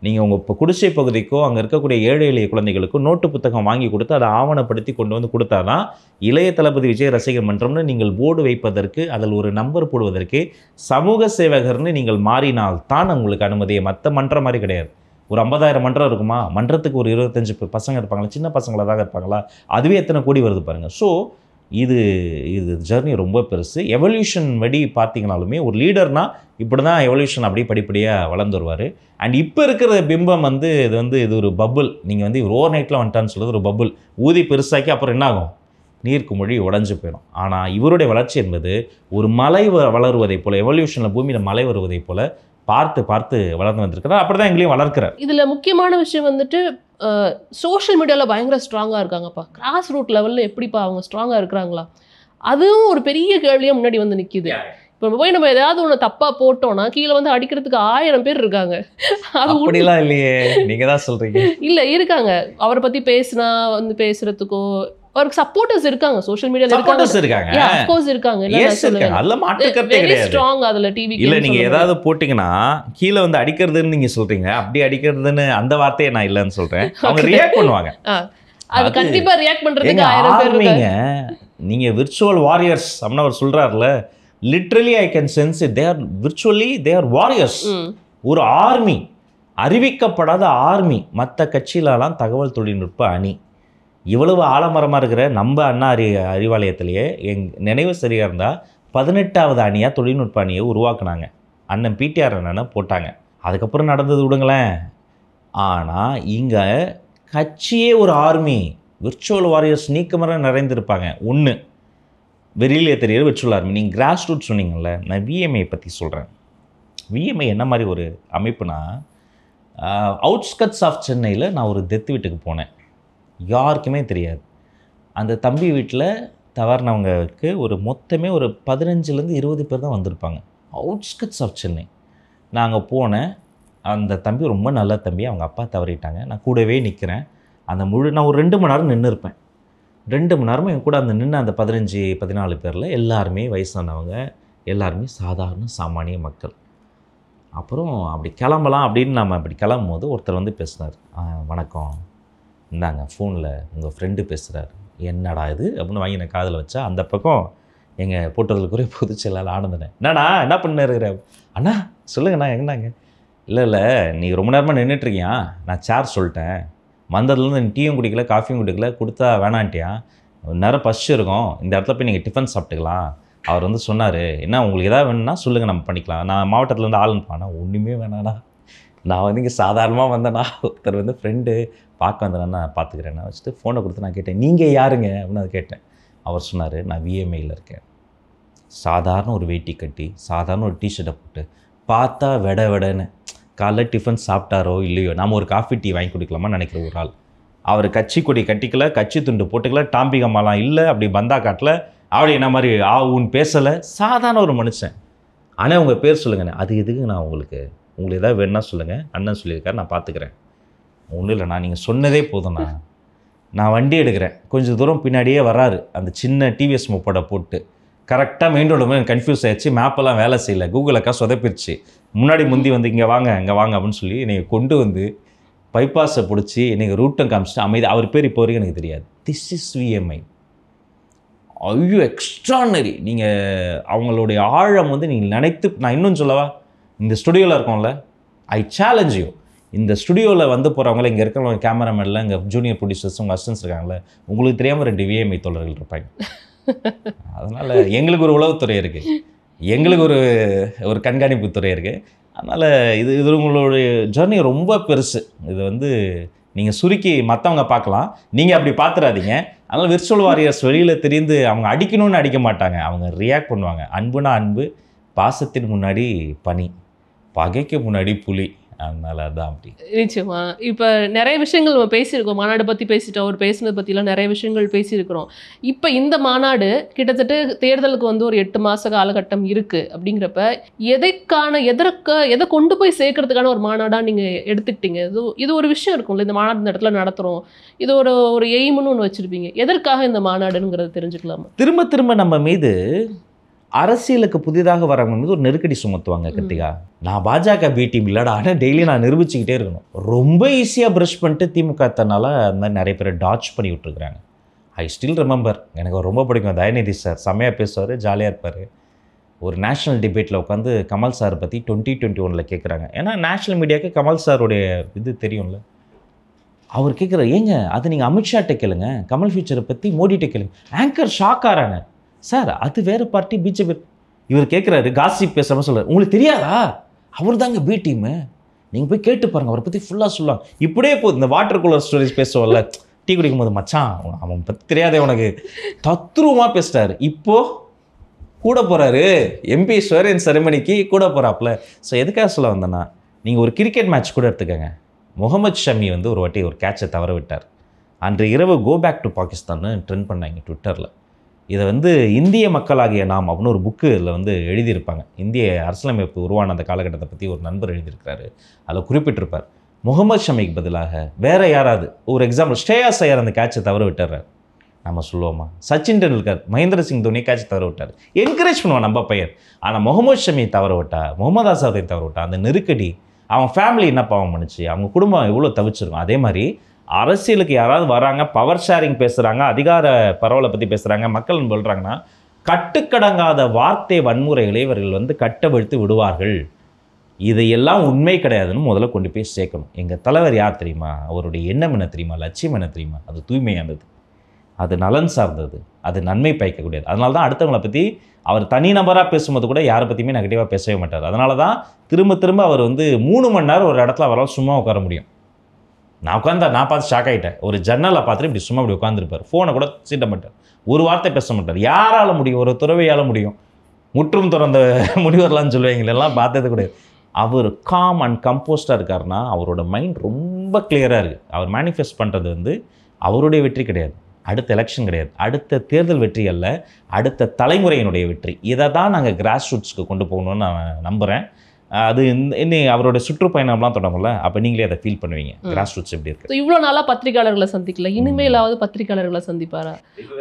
நீங்கள் உங்கள் இப்போ குடிசை பகுதிக்கோ அங்கே இருக்கக்கூடிய ஏழை எளிய குழந்தைகளுக்கோ நோட்டு புத்தகம் வாங்கி கொடுத்து அதை ஆவணப்படுத்தி கொண்டு கொடுத்தா தான் இளைய தளபதி விஜய் ரசிகர் மன்றம்னு நீங்கள் போர்டு வைப்பதற்கு, அதில் ஒரு நம்பர் போடுவதற்கு சமூக சேவகர்னு நீங்கள் மாறினால் தான் உங்களுக்கு அனுமதியை. மற்ற மன்றம் மாதிரி கிடையாது. ஒரு 50,000 மன்றம் இருக்குமா, மன்றத்துக்கு ஒரு 25 பசங்க இருப்பாங்களா, சின்ன பசங்களாக தான் இருப்பாங்களா, அதுவே எத்தனை கோடி வருது பாருங்கள். ஸோ இது ஜர்னி ரொம்ப பெருசு. எவல்யூஷன் படி பார்த்தீங்கனாலுமே ஒரு லீடர்னால் இப்படி தான் எவல்யூஷன் அப்படியே படிப்படியாக வளர்ந்து வருவார். அண்ட் இப்போ இருக்கிற பிம்பம் இது ஒரு பபுள். நீங்கள் இவர் ஓவர் நைட்டில் வந்துட்டான்னு சொல்கிறது ஒரு பபுள். ஊதி பெருசாக்கி அப்புறம் என்ன ஆகும், நீர்க்கு மொழி உடஞ்சி போயிடும். ஆனால் இவருடைய வளர்ச்சி என்பது ஒரு மலை வளருவதைப் போல், எவல்யூஷனில் பூமியில் மலை வருவதைப் போல் பார்த்து பார்த்து வளர்ந்து வந்திருக்கிறார். அப்படி தான் எங்களையும் வளர்க்கிறார். இதில் முக்கியமான விஷயம் சோஷியல் மீடியாவில் பயங்கர ஸ்ட்ராங்காக இருக்காங்கப்பா. கிராஸ் ரூட் லெவலில் எப்படிப்பா அவங்க ஸ்ட்ராங்காக இருக்கிறாங்களா, அதுவும் ஒரு பெரிய கேள்வியாக முன்னாடி நிற்கிது. இப்போ போய் நம்ம ஏதாவது ஒன்று தப்பாக போட்டோம்னா கீழே அடிக்கிறதுக்கு 1000 பேர் இருக்காங்க. அது அப்படிலாம் இல்லையே, நீங்கள் தான் சொல்கிறீங்க. இல்லை, இருக்காங்க. அவரை பற்றி பேசினா பேசுகிறதுக்கோ அவருக்கு சப்போர்ட்டர்ஸ் இருக்காங்க, சோஷியல் மீடியால இருக்காங்க. ஆஃப் கோர்ஸ் இருக்காங்க. அதெல்லாம் மாற்று கருத்தே கிடையாது. ஸ்ட்ராங் அதுல டிவி இல்ல, நீங்க ஏதாவது போட்டீங்கன்னா கீழே அடிக்கிறதுன்னு நீங்க சொல்றீங்க, அப்படி அடிக்கிறதுன்னு அந்த வார்த்தையை நான் இல்லைன்னு சொல்றேன். அவங்க ரியாக்ட் பண்ணுவாங்க. அது கண்டிப்பா ரியாக்ட் பண்றதுக்கு 1000 பேர் இருக்காங்க. நீங்க விர்ச்சுவல் வாரியர்ஸ் அப்படின்னு அவர் சொல்றாருல, literally I can sense it. They are virtually they are warriors. ஒரு ஆர்மி, அறிவிக்கப்படாத ஆர்மி. மற்ற கட்சியிலலாம் தகவல் தொழில்நுட்ப அணி. இவ்வளவு ஆலமரமாக இருக்கிற நம்ம அண்ணா அறிவாலயத்திலேயே நினைவு சரியாக இருந்தால் 18வது அணியாக தொழில்நுட்ப அணியை உருவாக்குனாங்க. அண்ணன் பிடிஆர் அண்ணனை போட்டாங்க. அதுக்கப்புறம் நடந்தது விடுங்களேன். ஆனால் இங்கே கட்சியே ஒரு ஆர்மி, விர்ச்சுவல் வாரியர்ஸ் நீக்கமர நிறைந்திருப்பாங்க. ஒன்று வெளியிலே தெரியுற விர்ச்சுவல் ஆர்மி. நீங்கள் கிராஸ் ரூட் சொன்னீங்கள்ல, நான் விஎம்ஐ பற்றி சொல்கிறேன். விஎம்ஐ என்ன மாதிரி ஒரு அமைப்புனா, அவுட்ஸ்கட்ஸ் ஆஃப் சென்னையில் நான் ஒரு டெத்து வீட்டுக்கு போனேன். யாருக்குமே தெரியாது. அந்த தம்பி வீட்டில் தவறினவங்களுக்கு மொத்தமே ஒரு 15லேருந்து 20 பேர் தான் வந்திருப்பாங்க. Outskirts of Chennai. நான் அங்கே போனேன். அந்த தம்பி ரொம்ப நல்ல தம்பி. அவங்க அப்பா தவறிட்டாங்க. நான் கூடவே நிற்கிறேன். நான் ஒரு 2 மணி நேரம் நின்று இருப்பேன். 2 மணி நேரமும் என் கூட நின்று அந்த 15-14 பேரில் எல்லாருமே வயசானவங்க, எல்லாருமே சாதாரண சாமானிய மக்கள். அப்புறம் அப்படி கிளம்பலாம் அப்படின்னு நம்ம அப்படி கிளம்பும் போது ஒருத்தர் பேசினார். வணக்கம், இந்தாங்க ஃபோனில் உங்கள் ஃப்ரெண்டு பேசுகிறார். என்னடா இது அப்படின்னு வாங்கி நான் காதில் வச்சா, அந்த பக்கம் எங்கள் போட்டுறதுக்குரிய பொதுச்செயலாளர் ஆனந்தனே. என்னண்ணா என்ன பண்ணிருக்கிற? அண்ணா சொல்லுங்கண்ணா. எங்கண்ணாங்க? இல்லை நீ ரொம்ப நேரமாக நின்றுட்டுருக்கியா? நான் சேர் சொல்லிட்டேன். வந்ததுலேருந்து நீ டீயும் குடிக்கல, காஃபியும் குடிக்கல, கொடுத்தா வேணான்ட்டியா? நேரம் பசி இருக்கும், இந்த இடத்துல போய் நீங்கள் டிஃபன் சாப்பிட்டுக்கலாம். அவர் சொன்னார், என்ன உங்களுக்கு எதாவது வேணும்னா சொல்லுங்கள், நம்ம பண்ணிக்கலாம். நான் மாவட்டத்துலேருந்து ஆள் அனுப்பானா? ஒன்றுமே வேணாண்ணா, நான் இங்கே சாதாரணமாக வந்தேண்ணா. ஒருத்தர் ஃப்ரெண்டு பார்க்க வந்தேன்னா நான் பார்த்துக்கிறேன்னா வச்சுட்டு ஃபோனை கொடுத்து நான் கேட்டேன், நீங்கள் யாருங்க அப்படின்னு அதை கேட்டேன். அவர் சொன்னார், நான் விஎம்ஐயில் இருக்கேன். சாதாரண ஒரு வேட்டி கட்டி, சாதாரண ஒரு டிஷர்ட்டை போட்டு, பார்த்தா வெடன்னு காலைல டிஃபன் சாப்பிட்டாரோ இல்லையோ, நாம் ஒரு காஃபி டீ வாங்கி குடிக்கலாமான்னு நினைக்கிற ஒரு ஆள். அவர் கட்சி கொடி கட்டிக்கல, கட்சி துண்டு போட்டுக்கல, டாம்பிகம்மாலாம் இல்லை, அப்படி பந்தா காட்டில் அப்படி என்ன மாதிரி ஆவுன்னு பேசலை. சாதாரண ஒரு மனுஷன். ஆனால் உங்கள் பேர் சொல்லுங்கண்ணே. அது எதுக்கு நான் உங்களுக்கு எதாவது வேணுன்னா சொல்லுங்கள், அண்ணன் சொல்லியிருக்காரு, நான் பார்த்துக்கிறேன். ஒன்றும் இல்லைண்ணா, நீங்கள் சொன்னதே போதும்ண்ணா. நான் வண்டி எடுக்கிறேன். கொஞ்சம் தூரம் பின்னாடியே வராரு, அந்த சின்ன டிவிஎஸ் மொப்போட போட்டு. கரெக்டாக மெயின் ரோடு போய் கன்ஃபியூஸ் ஆகிடுச்சு. மேப்பெல்லாம் வேலை செய்யலை, கூகுள் அக்கா சொதப்பிடுச்சு. முன்னாடி முந்தி இங்கே வாங்க அப்படின்னு சொல்லி என்னை கொண்டு பைபாஸை பிடிச்சி எனக்கு ரூட்டம் காமிச்சிட்டு அமைதி. அவர் பேர் இப்போ வரைக்கும் எனக்கு தெரியாது. This is VMI. ஐயோ, எக்ஸ்ட்ரானரி. நீங்கள் அவங்களுடைய ஆழம் நீங்கள் நினைத்து, நான் இன்னும் சொல்லவா, இந்த ஸ்டுடியோவில் இருக்கோம்ல, ஐ சேலஞ்ச் யூ. இந்த ஸ்டுடியோவில் போகிறவங்கள, இங்கே இருக்கிறவங்க கேமராமேனில், இங்கே ஜூனியர் ப்ரொடியூசர்ஸ், உங்கள் அசிஸ்டன்ஸ் இருக்காங்களே, உங்களுக்கு தெரியாமல் 2 விஎம்ஐ தோழர்கள் இருப்பாங்க. அதனால் எங்களுக்கு ஒரு உளவுத்துறை இருக்குது, எங்களுக்கு ஒரு கண்காணிப்பு துறை இருக்குது. அதனால் இது உங்களுடைய ஜர்னி ரொம்ப பெருசு. இது நீங்கள் சுருக்கி மற்றவங்க பார்க்கலாம், நீங்கள் அப்படி பார்த்துடாதீங்க. அதனால் விர்ச்சுவல் வாரியர்ஸ் வெளியில் தெரிந்து அவங்க அடிக்கணும்னு அடிக்க மாட்டாங்க, அவங்க ரியாக்ட் பண்ணுவாங்க. அன்புனா அன்பு, பாசத்தின் முன்னாடி பனி, பகைக்கு முன்னாடி புலி. அதனால தான் அப்படி. நிச்சயமா. இப்போ நிறைய விஷயங்கள் நம்ம பேசியிருக்கோம். மாநாடு பற்றி பேசிட்டோம், அவர் பேசினது பற்றிலாம் நிறைய விஷயங்கள் பேசியிருக்கிறோம். இப்போ இந்த மாநாடு கிட்டத்தட்ட தேர்தலுக்கு ஒரு 8 மாத காலகட்டம் இருக்குது. அப்படிங்கிறப்ப எதை கொண்டு போய் சேர்க்கறதுக்கான ஒரு மாநாடாக நீங்கள் எடுத்துக்கிட்டீங்க? இது ஒரு விஷயம் இருக்கும்ல, இந்த மாநாடு இந்த இடத்துல நடத்துகிறோம், இது ஒரு எய்ம்னு ஒன்று வச்சுருப்பீங்க. எதற்காக இந்த மாநாடுங்கிறத தெரிஞ்சுக்கலாமா? திரும்ப நம்ம மீது அரசியலுக்கு புதிதாக வரவங்க மீது ஒரு நெருக்கடி சுமத்துவாங்க. கிருத்திகா, நான் பாஜக பி டீம் இல்லடா, ஆனால் டெய்லி நான் நிரூபிச்சுக்கிட்டே இருக்கணும். ரொம்ப ஈஸியாக ப்ரஷ் பண்ணிட்டு திமுக தன்னால அந்த மாதிரி நிறைய பேர் டாச் பண்ணி விட்டுருக்குறாங்க. ஐ ஸ்டில் ரிமெம்பர், எனக்கு ரொம்ப பிடிக்கும் தயநிதி சார். செம்மையாக பேசுவார், ஜாலியாக இருப்பார். ஒரு நேஷ்னல் டிபேட்டில் உட்காந்து கமல் சார் பற்றி 2021 கேட்குறாங்க. ஏன்னா நேஷ்னல் மீடியாவுக்கு கமல் சாருடைய இது தெரியும்ல. அவர் கேட்குறாரு, ஏங்க அது நீங்கள் அமித்ஷாட்ட கேளுங்க, கமல் ஃபியூச்சரை பற்றி மோடிட்ட கேளுங்க. ஆங்கர் ஷாக் ஆகிறாங்க. சார் அது வேறு பார்ட்டி, பிஜேபி. இவர் கேட்குறாரு, காசிப் பேசுகிறப்ப சொல்கிறார், உங்களுக்கு தெரியாதா அவர் தாங்க பி டீமு, நீங்கள் போய் கேட்டு பாருங்கள், அவரை பற்றி ஃபுல்லாக சொல்லுவாங்க. இப்படியே போகுது. இந்த வாட்டர் கூலர் ஸ்டோரிஸ் பேசுவோம்ல, டீ குடிக்கும் போது, மச்சான் அவன் பற்றி தெரியாதே உனக்கு, தத்ரூபமாக பேசிட்டாரு. இப்போது கூட போகிறாரு, எம்பி ஸ்வரன் செரமனிக்கு கூட போகிறாப்புல. ஸோ எதுக்காக சொல்ல வந்தேன்னா, நீங்கள் ஒரு கிரிக்கெட் மேட்ச் கூட எடுத்துக்கங்க. முகமது ஷமி ஒரு வாட்டி ஒரு கேட்சை தவற விட்டார். அன்று இரவு கோ பேக் டு பாகிஸ்தான்னு ட்ரெண்ட் பண்ணாங்க ட்விட்டரில். இதை இந்திய மக்களாகிய நாம் அப்படின்னு ஒரு புக்கு இதில் எழுதியிருப்பாங்க. இந்திய அரசியலமைப்பு உருவான அந்த காலகட்டத்தை பற்றி ஒரு நண்பர் எழுதியிருக்கிறாரு. அதில் குறிப்பிட்டிருப்பார், முகமது ஷமிக்கு பதிலாக வேறு யாராவது, ஒரு எக்ஸாம்பிள் ஸ்ரேயாஸ் ஐயர் அந்த கேட்சை தவற விட்டுறாரு, நம்ம சொல்லுவோமா? சச்சின் டெண்டுல்கர், மகேந்திர சிங் தோனி கேட்சை தவற விட்டார், என்கரேஜ் பண்ணுவான் நம்ம பையன். ஆனால் முகமது ஷமி தவற விட்டா, முகமது அசாதை தவற விட்டா, அந்த நெருக்கடி, அவன் ஃபேமிலி என்ன பாவம் பண்ணுச்சு, அவங்க குடும்பம் எவ்வளோ தவிச்சிருக்கும். அதே மாதிரி அரசியலுக்கு யாராவது வராங்க, பவர் ஷேரிங் பேசுகிறாங்க, அதிகார பரவலை பற்றி பேசுகிறாங்க, மக்கள் சொல்கிறாங்கன்னா, கட்டுக்கடங்காத வார்த்தை வன்முறைகளை இவர்கள் கட்டவிழ்த்து விடுவார்கள். இதையெல்லாம் உண்மை கிடையாதுன்னு முதல்ல கொண்டு போய் சேர்க்கணும். எங்கள் தலைவர் யார் தெரியுமா? அவருடைய எண்ணம் என்ன தெரியுமா? லட்சியம் என்ன தெரியுமா? அது தூய்மையானது. அது நலன் சார்ந்தது, அது நன்மை பயக்கக்கூடியது. அதனால தான் அடுத்தவங்களை பற்றி அவர் தனிநபராக பேசும்போது கூட யாரை பற்றியுமே நெகட்டிவாக பேசவே மாட்டார். அதனால தான் திரும்ப திரும்ப அவர் வந்து 3 மணி நேரம் ஒரு இடத்துல அவரால் சும்மா உட்கார முடியும். நான் பார்த்து ஷாக் ஆகிட்டேன். ஒரு ஜன்னலை பார்த்துட்டு இப்படி சும்மா இப்படி உட்காந்துருப்பார், ஃபோனை கூட சீட்ட மாட்டார், ஒரு வார்த்தை பேச மாட்டார். யாரால் முடியும்? ஒரு துறவியால் முடியும். முற்றும் துறந்த முனிவர்லான்னு சொல்லுவீங்க, எல்லாம் பார்த்தது கிடையாது. அவர் காம் அண்ட் கம்போஸ்டாக இருக்காருன்னா அவரோட மைண்ட் ரொம்ப கிளியராக இருக்குது. அவர் மேனிஃபெஸ்ட் பண்ணுறது வந்து அவருடைய வெற்றி கிடையாது, அடுத்த எலெக்ஷன் கிடையாது, அடுத்த தேர்தல் வெற்றி அல்ல, அடுத்த தலைமுறையினுடைய வெற்றி. இதை தான் நாங்கள் கிராஸ் ரூட்ஸ்க்கு கொண்டு போகணும்னு நான் நம்புகிறேன். அது இன்னும் அவரோட சுற்றுப்பயணம்லாம் தொடங்கும்ல, அப்போ நீங்களே அதை ஃபீல் பண்ணுவீங்க கிராஸ் ரூட்ஸ் எப்படி இருக்குது. இவ்வளோ நாளாக பத்திரிகையாளர்களை சந்திக்கல, இனிமேலாவது பத்திரிகையாளர்களை சந்திப்பாரா,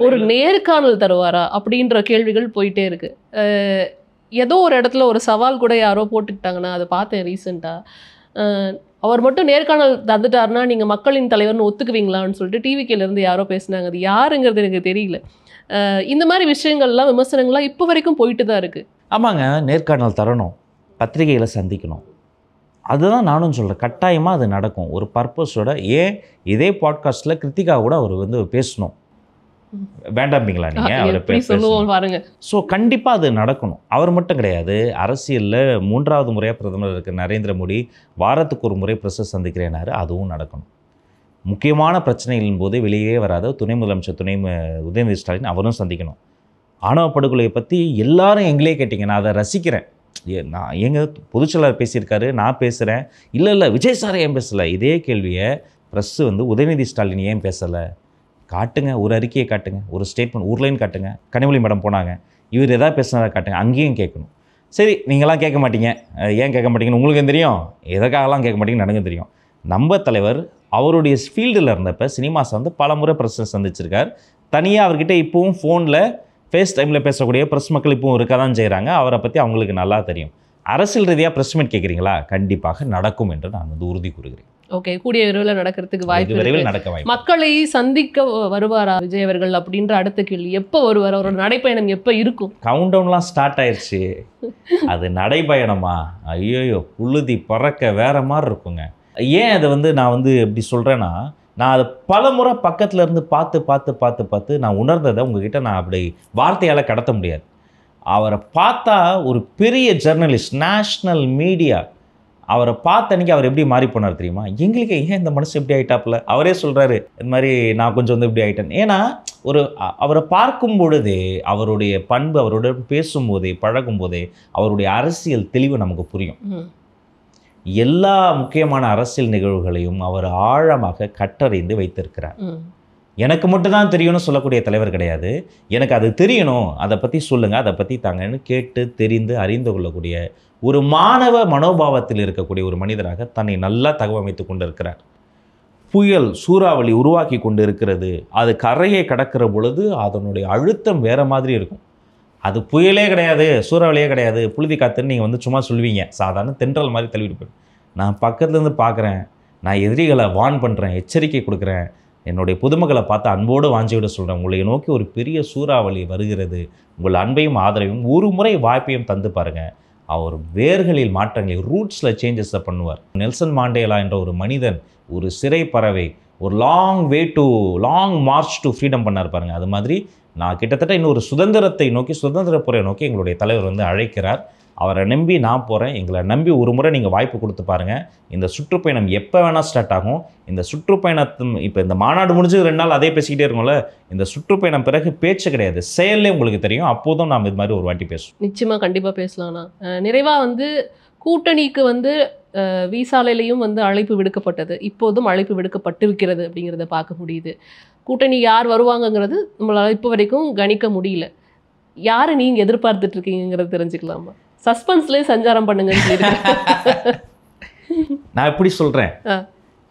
ஒரு நேர்காணல் தருவாரா அப்படின்ற கேள்விகள் போயிட்டே இருக்கு. ஏதோ ஒரு இடத்துல ஒரு சவால் கூட யாரோ போட்டுக்கிட்டாங்கன்னா, அதை பார்த்தேன் ரீசெண்டாக. அவர் மட்டும் நேர்காணல் தந்துட்டாருன்னா நீங்கள் மக்களின் தலைவர்னு ஒத்துக்குவீங்களான்னு சொல்லிட்டு டிவிக்கிலேருந்து யாரோ பேசினாங்க. அது யாருங்கிறது எனக்கு தெரியல. இந்த மாதிரி விஷயங்கள்லாம் விமர்சனங்கள்லாம் இப்போ வரைக்கும் போயிட்டு தான் இருக்குது. ஆமாங்க, நேர்காணல் தரணும், பத்திரிகைகளை சந்திக்கணும், அதுதான் நானும் சொல்கிறேன். கட்டாயமாக அது நடக்கும் ஒரு பர்பஸோட. ஏன் இதே பாட்காஸ்ட்டில் கிருத்திகா கூட அவர் வந்து பேசணும் வேண்டாம்பீங்களா நீங்கள் அவரை சொல்லுவோம் பாருங்க. ஸோ கண்டிப்பாக அது நடக்கணும். அவர் மட்டும் கிடையாது, அரசியலில் 3வது முறையாக பிரதமர் இருக்கிற நரேந்திர மோடி வாரத்துக்கு ஒரு முறை பிரஸ் சந்திக்கிறேனாரு, அதுவும் நடக்கணும். முக்கியமான பிரச்சனைகளின் போது வெளியே வராத துணை முதலமைச்சர் உதயநிதி ஸ்டாலின் அவரும் சந்திக்கணும். ஆணவ படுகொலையை பற்றி எல்லாரும் எங்களே கேட்டிங்க, நான் அதை ரசிக்கிறேன். நான் எங்கள் பொதுச்செயலாளர் பேசியிருக்காரு, நான் பேசுகிறேன், இல்லை விஜய் சாரை ஏன் பேசலை, இதே கேள்வியை ப்ரெஸ்ஸு வந்து உதயநிதி ஸ்டாலின் ஏன் பேசலை காட்டுங்க, ஒரு அறிக்கையை காட்டுங்க, ஒரு ஸ்டேட்மெண்ட் ஊர்லைன்னு காட்டுங்க. கனிமொழி மேடம் போனாங்க, இவர் எதாவது பேசினாரா காட்டுங்க, அங்கேயும் கேட்கணும். சரி, நீங்களாம் கேட்க மாட்டீங்க, ஏன் கேட்க மாட்டீங்கன்னு உங்களுக்கு தெரியும், எதற்காகலாம் கேட்க மாட்டீங்கன்னு எனக்கு தெரியும். நம்ம தலைவர் அவருடைய ஃபீல்டில் இருந்தப்போ சினிமாஸை வந்து பல முறை ப்ரெஸ் சந்திச்சிருக்கார். தனியாக அவர்கிட்ட இப்போவும் ஃபோனில் ஃபேஸ் டைமில் பேசக்கூடிய ப்ரெஸ் மக்கள் இப்போவும் இருக்க தான் செய்கிறாங்க. அவரை பற்றி அவங்களுக்கு நல்லா தெரியும். அரசியல் ரீதியாக ப்ரெஸ் மீட் கேட்குறீங்களா, கண்டிப்பாக நடக்கும் என்று நான் வந்து உறுதி கூறுகிறேன். ஓகே, கூடிய விரைவில் நடக்கிறதுக்கு வாய்ப்பு. மக்களை சந்திக்க வருவாரா விஜய் அவர்கள் அப்படின்ற அடுத்த கேள்வி, எப்போ வருவார், அவரோட நடைப்பயணம் எப்போ இருக்கும்? கவுண்டவுன்லாம் ஸ்டார்ட் ஆயிடுச்சு, அது நடைப்பயணமா, ஐயோயோ புழுதி பறக்க வேற மாதிரி இருக்குங்க. ஏன் அதை வந்து நான் வந்து எப்படி சொல்கிறேன்னா, நான் அதை பல முறை பக்கத்தில் இருந்து பார்த்து நான் உணர்ந்ததை உங்ககிட்ட நான் அப்படி வார்த்தையால் கடத்த முடியாது. அவரை பார்த்தா ஒரு பெரிய ஜெர்னலிஸ்ட், நேஷ்னல் மீடியா, அவரை பார்த்த அன்றைக்கி அவர் எப்படி மாறி போனார் தெரியுமா? எங்களுக்கு ஏன் இந்த மனுஷன் எப்படி ஆகிட்டாப்புல, அவரே சொல்கிறாரு இந்த மாதிரி நான் கொஞ்சம் வந்து இப்படி ஆகிட்டேன். ஏன்னா அவரை பார்க்கும் பொழுதே, அவருடைய பண்பு, அவரோட பேசும்போதே, பழகும்போதே அவருடைய அரசியல் தெளிவு நமக்கு புரியும். எல்லா முக்கியமான அரசியல் நிகழ்வுகளையும் அவர் ஆழமாக கற்றறிந்து வைத்திருக்கிறார். எனக்கு மட்டும்தான் தெரியும்னு சொல்லக்கூடிய தலைவர் கிடையாது. எனக்கு அது தெரியணும், அதை பற்றி சொல்லுங்கள், அதை பற்றி தாங்கன்னு கேட்டு தெரிந்து அறிந்து கொள்ளக்கூடிய ஒரு மாணவ மனோபாவத்தில் இருக்கக்கூடிய ஒரு மனிதராக தன்னை நல்லா தகவமைத்து கொண்டு இருக்கிறார். புயல் சூறாவளி உருவாக்கி கொண்டு இருக்கிறது, அது கரையை கடக்கிற பொழுது அதனுடைய அழுத்தம் வேறு மாதிரி இருக்கும். அது புயலே கிடையாது, சூறாவளியே கிடையாது, புழுதி காத்துன்னு நீங்கள் வந்து சும்மா சொல்லுவீங்க, சாதாரண தென்றல் மாதிரி தள்ளிவிட்டு போய்டும். நான் பக்கத்துலேருந்து பார்க்குறேன், நான் எதிரிகளை வார்ன் பண்ணுறேன், எச்சரிக்கை கொடுக்குறேன், என்னுடைய பொதுமக்களை பார்த்து அன்போடு வாஞ்சி விட சொல்கிறேன், உங்களை நோக்கி ஒரு பெரிய சூறாவளி வருகிறது, உங்கள் அன்பையும் ஆதரவையும் ஒரு முறை வாய்ப்பையும் தந்து பாருங்கள். அவர் வேர்களில் மாற்றங்களை, ரூட்ஸில் சேஞ்சஸை பண்ணுவார். நெல்சன் மாண்டேலா என்ற ஒரு மனிதன், ஒரு சிறை பறவை, ஒரு லாங் மார்ச் டு ஃப்ரீடம் பண்ணார் பாருங்கள். அது மாதிரி நான் கிட்டத்தட்ட இன்னொரு சுதந்திரத்தை நோக்கி, சுதந்திர புறையை நோக்கி எங்களுடைய தலைவர் வந்து அழைக்கிறார். அவரை நம்பி நான் போகிறேன், எங்களை நம்பி ஒரு முறை நீங்கள் வாய்ப்பு கொடுத்து பாருங்கள். இந்த சுற்றுப்பயணம் எப்போ வேணால் ஸ்டார்ட் ஆகும். இந்த சுற்றுப்பயணத்தும் இப்போ இந்த மாநாடு முடிஞ்சு 2 நாள் அதே பேசிக்கிட்டே இருக்கோம்ல, இந்த சுற்றுப்பயணம் பிறகு பேச்சு கிடையாது, செயலே உங்களுக்கு தெரியும். அப்போதும் நாம் இது மாதிரி ஒரு வாட்டி பேசுவோம். நிச்சயமாக கண்டிப்பாக பேசலாம்ண்ணா. நிறைவாக வந்து கூட்டணிக்கு வந்து விசாலையிலையும் வந்து அழைப்பு விடுக்கப்பட்டது, இப்போதும் அழைப்பு விடுக்கப்பட்டிருக்கிறது அப்படிங்கிறத பார்க்க முடியுது. கூட்டணி யார் வருவாங்கங்கிறது நம்மளால் இப்போ வரைக்கும் கணிக்க முடியல. யாரை நீங்கள் எதிர்பார்த்துட்டு இருக்கீங்கிறது தெரிஞ்சுக்கலாமா? சஸ்பென்ஸ்லேயே சஞ்சாரம் பண்ணுங்கன்னு சொல்லியிருக்கேன். நான் எப்படி சொல்கிறேன்,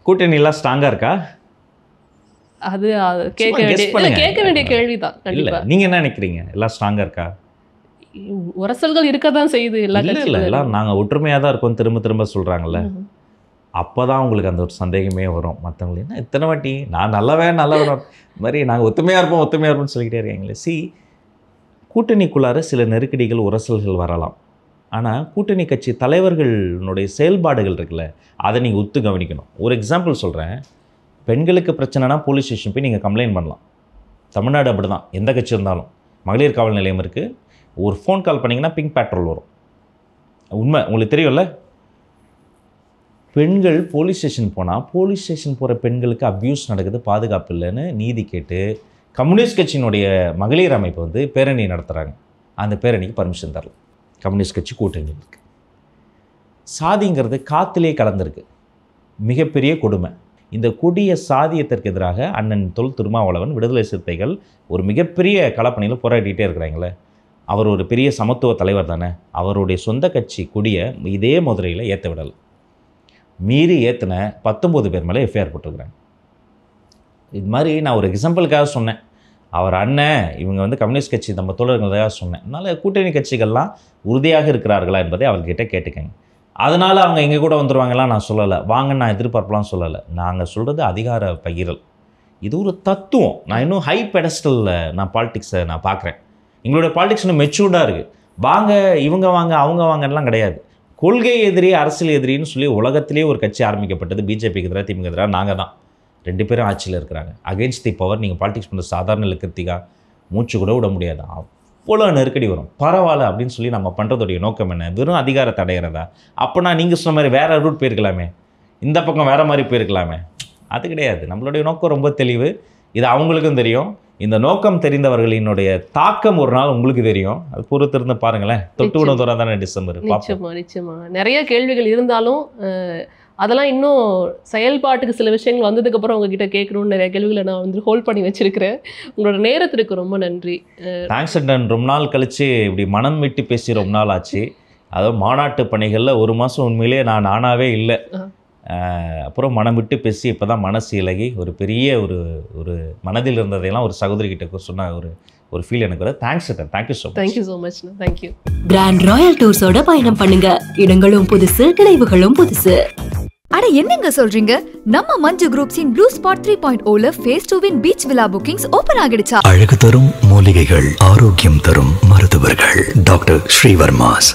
கூட்டணிலாம் ஸ்ட்ராங்காக இருக்கா? அது கேட்க வேண்டிய கேள்வி தான். இல்லை, நீங்கள் என்ன நினைக்கிறீங்க, எல்லாம் ஸ்ட்ராங்காக இருக்கா? உரசல்கள் இருக்க தான் செய்யுது. எல்லாம் நாங்கள் ஒற்றுமையாக தான் இருக்கோம் திரும்ப சொல்கிறாங்கல்ல, அப்போ தான் உங்களுக்கு அந்த ஒரு சந்தேகமே வரும். மற்றவங்களுக்கு என்ன இத்தனை வாட்டி நான் நல்லவன் மாதிரி நாங்கள் ஒத்துமையாக இருப்போம்னு சொல்லிக்கிட்டே இருக்கீங்களே. கூட்டணிக்குள்ளார சில நெருக்கடிகள், உரசல்கள் வரலாம். ஆனால் கூட்டணி கட்சி தலைவர்களுடைய செயல்பாடுகள் இருக்குல்ல, அதை நீங்கள் ஒத்து கவனிக்கணும். ஒரு எக்ஸாம்பிள் சொல்கிறேன், பெண்களுக்கு பிரச்சனைனா போலீஸ் ஸ்டேஷன் போய் நீங்கள் கம்ப்ளைண்ட் பண்ணலாம். தமிழ்நாடு அப்படி தான், எந்த கட்சி இருந்தாலும். மகளிர் காவல் நிலையம் இருக்குது, ஒரு ஃபோன் கால் பண்ணிங்கன்னா பிங்க் பேட்ரோல் வரும். உண்மை உங்களுக்கு தெரியும்ல. பெண்கள் போலீஸ் ஸ்டேஷன் போனால் போலீஸ் ஸ்டேஷன் போகிற பெண்களுக்கு அப்யூஸ் நடக்குது, பாதுகாப்பு இல்லைன்னு நீதி கேட்டு கம்யூனிஸ்ட் கட்சியினுடைய மகளிர் அமைப்பு வந்து பேரணி நடத்துகிறாங்க. அந்த பேரணிக்கு பர்மிஷன் தரல, கம்யூனிஸ்ட் கட்சி கூட்டணி இருக்குது. சாதிங்கிறது காத்திலே கலந்துருக்கு, மிகப்பெரிய கொடுமை. இந்த கொடிய சாதியத்திற்கு எதிராக அண்ணன் தொல் திருமாவளவன், விடுதலை சிறுத்தைகள் ஒரு மிகப்பெரிய களப்பணியில் போராடிட்டே இருக்கிறாங்களே. அவர் ஒரு பெரிய சமத்துவ தலைவர் தானே. அவருடைய சொந்த கட்சி கொடியை இதே மதுரையில் ஏற்ற விடலை, மீறி ஏற்றின 19 பேர் மேலே எஃப்ஐஆர் போட்டிருக்கிறாங்க. இது மாதிரி நான் ஒரு எக்ஸாம்பிளுக்காக சொன்னேன். அவர் அண்ணன் இவங்க வந்து கம்யூனிஸ்ட் கட்சி நம்ம தோழர்களுக்காக சொன்னேன். அதனால் கூட்டணி கட்சிகள்லாம் உறுதியாக இருக்கிறார்களா என்பதை அவர்கிட்ட கேட்டுக்கங்க. அதனால் அவங்க எங்கள் கூட வந்துடுவாங்கலாம் நான் சொல்லலை, வாங்க நான் எதிர்பார்ப்பலாம் சொல்லலை. நாங்கள் சொல்கிறது அதிகார பகிரல். இது ஒரு தத்துவம். நான் இன்னும் ஹை பெடஸ்டலில் நான் பாலிடிக்ஸை நான் பார்க்குறேன். எங்களுடைய பாலிடிக்ஸ் இன்னும் மெச்சூர்டாக இருக்குது. வாங்க இவங்க வாங்க அவங்க வாங்கலாம் கிடையாது. கொள்கை எதிரி அரசியல் எதிரின்னு சொல்லி உலகத்திலே ஒரு கட்சி ஆரம்பிக்கப்பட்டது பிஜேபிக்கு எதிராக, திமுக எதிராக. நாங்கள் தான் 2 பேரும் ஆட்சியில் இருக்கிறாங்க. Against the power. நீங்கள் பாலிடிக்ஸ் பண்ணுற சாதாரண இலக்கத்திகா மூச்சு கூட விட முடியாது, அவ்வளோ நெருக்கடி வரும். பரவாயில்ல அப்படின்னு சொல்லி நம்ம பண்ணுறதுடைய நோக்கம் என்ன? வெறும் அதிகாரத்தை அடைகிறதா? அப்போனா நீங்கள் சொன்ன மாதிரி வேறு ரூட் போயிருக்கலாமே, இந்த பக்கம் வேறு மாதிரி போயிருக்கலாமே. அது கிடையாது. நம்மளுடைய நோக்கம் ரொம்ப தெளிவு. இது அவங்களுக்கும் தெரியும். இந்த நோக்கம் தெரிந்தவர்களினுடைய தாக்கம் ஒரு நாள் உங்களுக்கு தெரியும். அது பொறுத்திருந்து பாருங்களேன். தொட்டு விடுவதோட தானே டிசம்பர். நிச்சயமா நிறைய கேள்விகள் இருந்தாலும் அதெல்லாம் இன்னும் செயல்பாட்டுக்கு சில விஷயங்கள் வந்ததுக்கப்புறம் உங்ககிட்ட கேட்கணும்னு நிறைய கேள்விகளை நான் வந்து ஹோல்ட் பண்ணி வச்சிருக்கிறேன். உங்களோட நேரத்திற்கு ரொம்ப நன்றி. தேங்க்ஸ் அண்டன். ரொம்ப நாள் கழித்து இப்படி மனம் விட்டு பேசி ரொம்ப நாள் ஆச்சு. அதாவது மாநாட்டு பணிகளில் 1 மாதம் உண்மையிலே நான் நானாகவே இல்லை. அப்புறம் மனம் விட்டு பேசி இப்போ தான் மனசு இலகி ஒரு பெரிய ஒரு மனதில் இருந்ததையெல்லாம் ஒரு சகோதரிகிட்ட சொன்ன ஒரு ஃபீல் எனக்கு வருது. தேங்க்ஸ் அண்டன். Thank you so much. Thank you. Grand royal டூர்ஸோட பயணம் பண்ணுங்க. இடங்களும் புதுசு, நினைவுகளும் புதுசு. அட என்னங்க சொல்றீங்க? நம்ம மஞ்சு குரூப்ஸின் ப்ளூ ஸ்பாட் 3.0ல ஃபேஸ் 2வின் பீச் வில்லா புக்கிங்ஸ் ஓபன் ஆகிடுச்சா? அழகு தரும் மூலிகைகள், ஆரோக்கியம் தரும் மருத்துவர்கள். டாக்டர் ஸ்ரீவர்மாஸ்.